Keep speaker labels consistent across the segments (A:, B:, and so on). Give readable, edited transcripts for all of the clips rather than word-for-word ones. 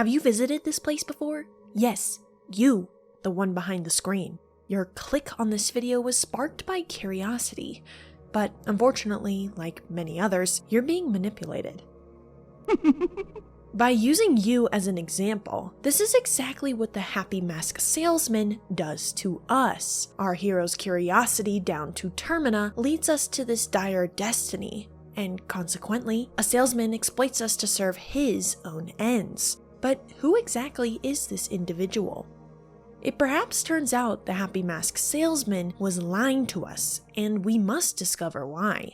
A: Have you visited this place before? Yes, you, the one behind the screen. Your click on this video was sparked by curiosity, but unfortunately, like many others, you're being manipulated. By using you as an example, this is exactly what the Happy Mask Salesman does to us. Our hero's curiosity down to Termina leads us to this dire destiny, and consequently, a salesman exploits us to serve his own ends. But who exactly is this individual? It perhaps turns out the Happy Mask Salesman was lying to us, and we must discover why.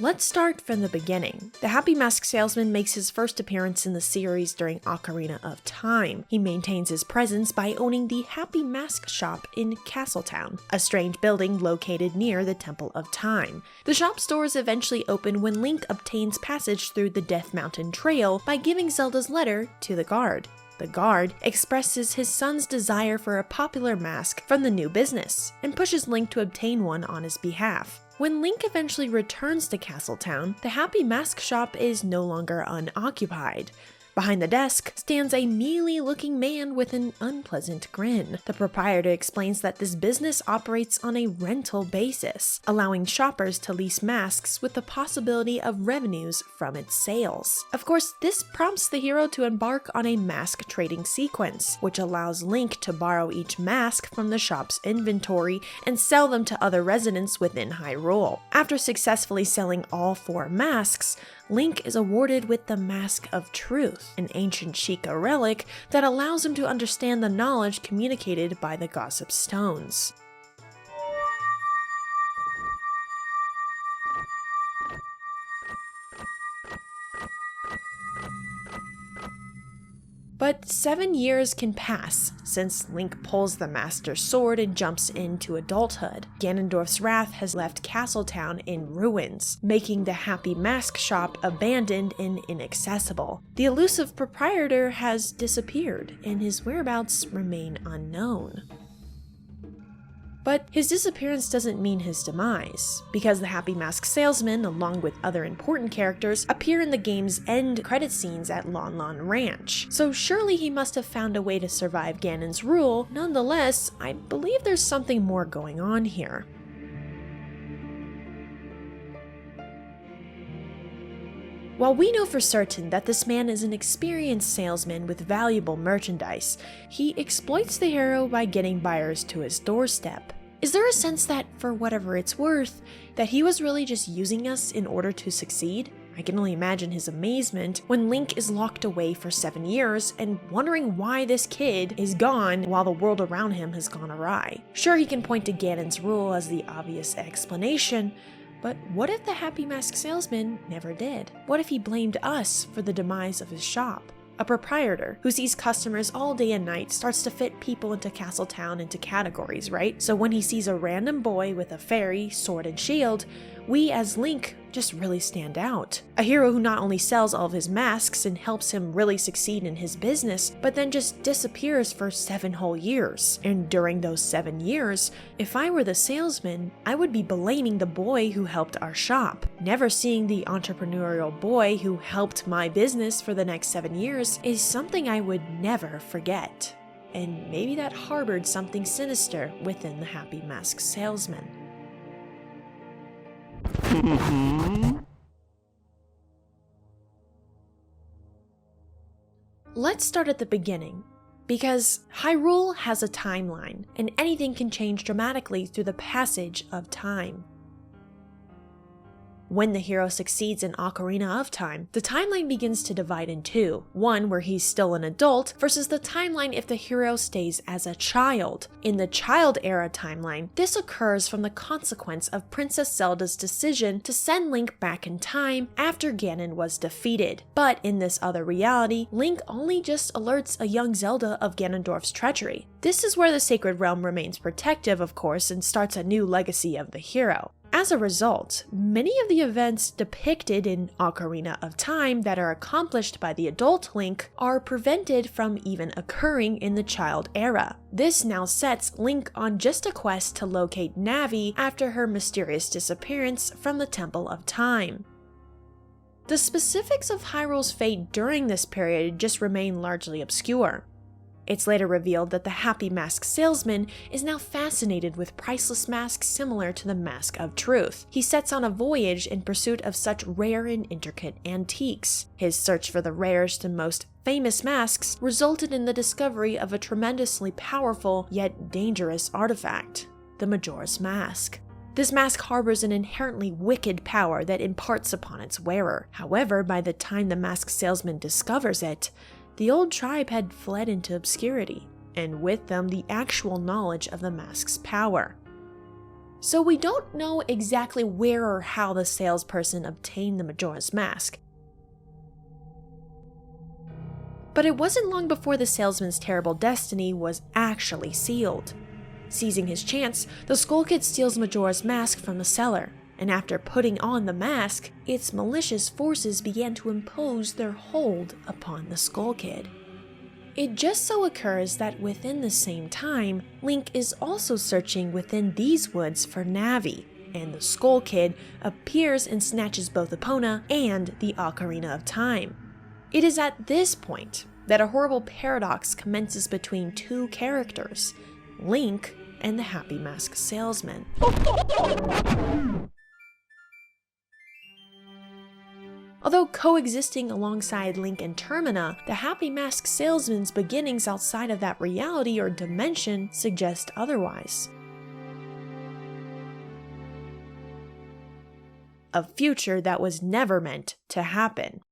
A: Let's start from the beginning. The Happy Mask Salesman makes his first appearance in the series during Ocarina of Time. He maintains his presence by owning the Happy Mask Shop in Castletown, a strange building located near the Temple of Time. The shop's doors eventually open when Link obtains passage through the Death Mountain Trail by giving Zelda's letter to the guard. The guard expresses his son's desire for a popular mask from the new business, and pushes Link to obtain one on his behalf. When Link eventually returns to Castletown, the Happy Mask Shop is no longer unoccupied. Behind the desk stands a mealy-looking man with an unpleasant grin. The proprietor explains that this business operates on a rental basis, allowing shoppers to lease masks with the possibility of revenues from its sales. Of course, this prompts the hero to embark on a mask trading sequence, which allows Link to borrow each mask from the shop's inventory and sell them to other residents within Hyrule. After successfully selling all 4 masks, Link is awarded with the Mask of Truth, an ancient Sheikah relic that allows him to understand the knowledge communicated by the Gossip Stones. But 7 years can pass since Link pulls the Master Sword and jumps into adulthood. Ganondorf's wrath has left Castletown in ruins, making the Happy Mask Shop abandoned and inaccessible. The elusive proprietor has disappeared, and his whereabouts remain unknown. But his disappearance doesn't mean his demise, because the Happy Mask Salesman, along with other important characters, appear in the game's end credit scenes at Lon Lon Ranch. So surely he must have found a way to survive Ganon's rule. Nonetheless, I believe there's something more going on here. While we know for certain that this man is an experienced salesman with valuable merchandise, he exploits the hero by getting buyers to his doorstep. Is there a sense that, for whatever it's worth, that he was really just using us in order to succeed? I can only imagine his amazement when Link is locked away for 7 years and wondering why this kid is gone while the world around him has gone awry. Sure, he can point to Ganon's rule as the obvious explanation, but what if the Happy Mask Salesman never did? What if he blamed us for the demise of his shop? A proprietor who sees customers all day and night starts to fit people into Castletown into categories, right? So when he sees a random boy with a fairy, sword, and shield, we as Link just really stand out. A hero who not only sells all of his masks and helps him really succeed in his business, but then just disappears for 7 whole years. And during those 7 years, if I were the salesman, I would be blaming the boy who helped our shop. Never seeing the entrepreneurial boy who helped my business for the next 7 years is something I would never forget. And maybe that harbored something sinister within the Happy Mask Salesman. Let's start at the beginning, because Hyrule has a timeline, and anything can change dramatically through the passage of time. When the hero succeeds in Ocarina of Time, the timeline begins to divide in two. One where he's still an adult versus the timeline if the hero stays as a child. In the child era timeline, this occurs from the consequence of Princess Zelda's decision to send Link back in time after Ganon was defeated. But in this other reality, Link only just alerts a young Zelda of Ganondorf's treachery. This is where the Sacred Realm remains protective, of course, and starts a new legacy of the hero. As a result, many of the events depicted in Ocarina of Time that are accomplished by the adult Link are prevented from even occurring in the child era. This now sets Link on just a quest to locate Navi after her mysterious disappearance from the Temple of Time. The specifics of Hyrule's fate during this period just remain largely obscure. It's later revealed that the Happy Mask Salesman is now fascinated with priceless masks similar to the Mask of Truth. He sets on a voyage in pursuit of such rare and intricate antiques. His search for the rarest and most famous masks resulted in the discovery of a tremendously powerful yet dangerous artifact, the Majora's Mask. This mask harbors an inherently wicked power that imparts upon its wearer. However, by the time the mask salesman discovers it, the old tribe had fled into obscurity, and with them the actual knowledge of the mask's power. So we don't know exactly where or how the salesperson obtained the Majora's Mask. But it wasn't long before the salesman's terrible destiny was actually sealed. Seizing his chance, the Skull Kid steals Majora's Mask from the seller, and after putting on the mask, its malicious forces began to impose their hold upon the Skull Kid. It just so occurs that within the same time, Link is also searching within these woods for Navi, and the Skull Kid appears and snatches both Epona and the Ocarina of Time. It is at this point that a horrible paradox commences between two characters, Link and the Happy Mask Salesman. Although coexisting alongside Link and Termina, the Happy Mask Salesman's beginnings outside of that reality or dimension suggest otherwise. A future that was never meant to happen.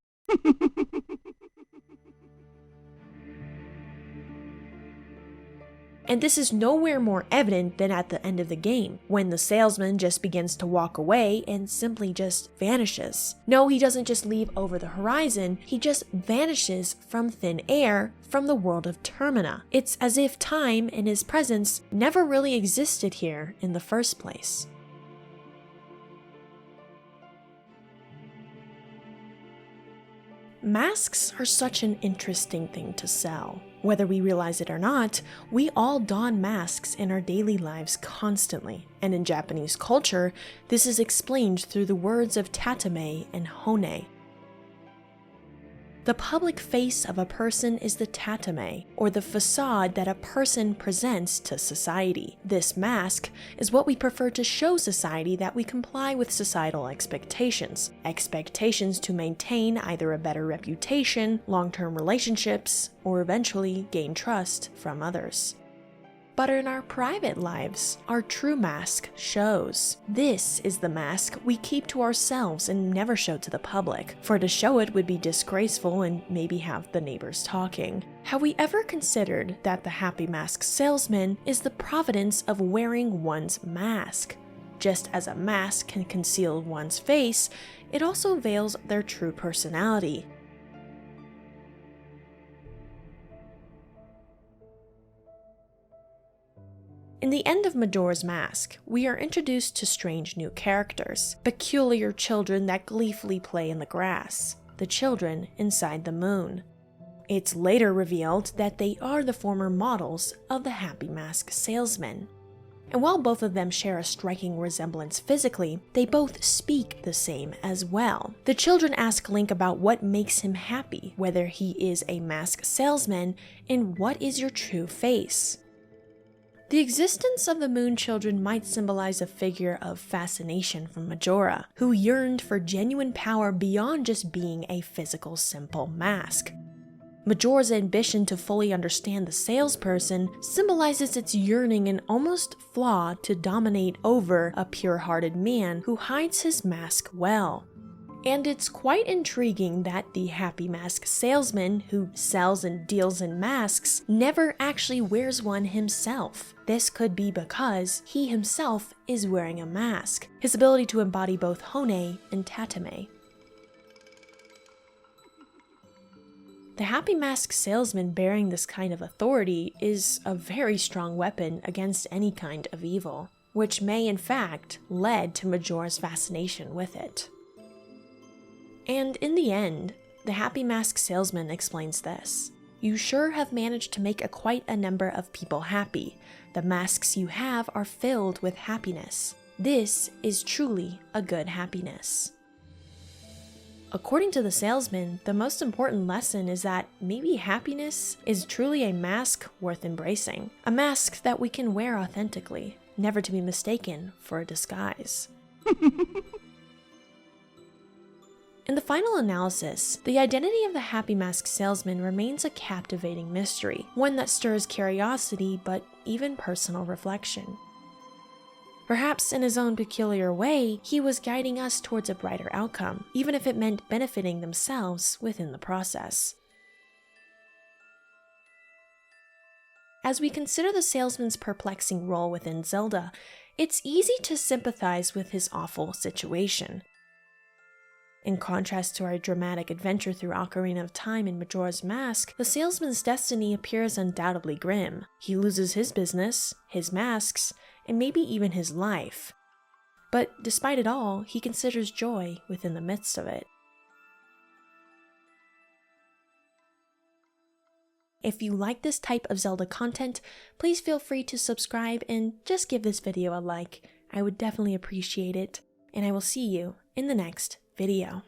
A: And this is nowhere more evident than at the end of the game, when the salesman just begins to walk away and simply just vanishes. No, he doesn't just leave over the horizon, he just vanishes from thin air from the world of Termina. It's as if time and his presence never really existed here in the first place. Masks are such an interesting thing to sell. Whether we realize it or not, we all don masks in our daily lives constantly, and in Japanese culture, this is explained through the words of tatame and hone. The public face of a person is the tatame, or the facade that a person presents to society. This mask is what we prefer to show society that we comply with societal expectations. Expectations to maintain either a better reputation, long-term relationships, or eventually gain trust from others. But in our private lives, our true mask shows. This is the mask we keep to ourselves and never show to the public, for to show it would be disgraceful and maybe have the neighbors talking. Have we ever considered that the Happy Mask Salesman is the providence of wearing one's mask? Just as a mask can conceal one's face, it also veils their true personality. In the end of Majora's Mask, we are introduced to strange new characters, peculiar children that gleefully play in the grass, the children inside the moon. It's later revealed that they are the former models of the Happy Mask Salesman. And while both of them share a striking resemblance physically, they both speak the same as well. The children ask Link about what makes him happy, whether he is a mask salesman, and what is your true face. The existence of the Moon Children might symbolize a figure of fascination from Majora, who yearned for genuine power beyond just being a physical, simple mask. Majora's ambition to fully understand the salesperson symbolizes its yearning and almost flaw to dominate over a pure-hearted man who hides his mask well. And it's quite intriguing that the Happy Mask Salesman, who sells and deals in masks, never actually wears one himself. This could be because he himself is wearing a mask, his ability to embody both Hone and Tatame. The Happy Mask Salesman bearing this kind of authority is a very strong weapon against any kind of evil. which may in fact led to Majora's fascination with it. And in the end, the Happy Mask Salesman explains this. You sure have managed to make quite a number of people happy. The masks you have are filled with happiness. This is truly a good happiness. According to the salesman, the most important lesson is that maybe happiness is truly a mask worth embracing. A mask that we can wear authentically, never to be mistaken for a disguise. In the final analysis, the identity of the Happy Mask Salesman remains a captivating mystery, one that stirs curiosity but even personal reflection. Perhaps in his own peculiar way, he was guiding us towards a brighter outcome, even if it meant benefiting themselves within the process. As we consider the salesman's perplexing role within Zelda, it's easy to sympathize with his awful situation. In contrast to our dramatic adventure through Ocarina of Time and Majora's Mask, the salesman's destiny appears undoubtedly grim. He loses his business, his masks, and maybe even his life. But despite it all, he considers joy within the midst of it. If you like this type of Zelda content, please feel free to subscribe and just give this video a like. I would definitely appreciate it, and I will see you in the next video.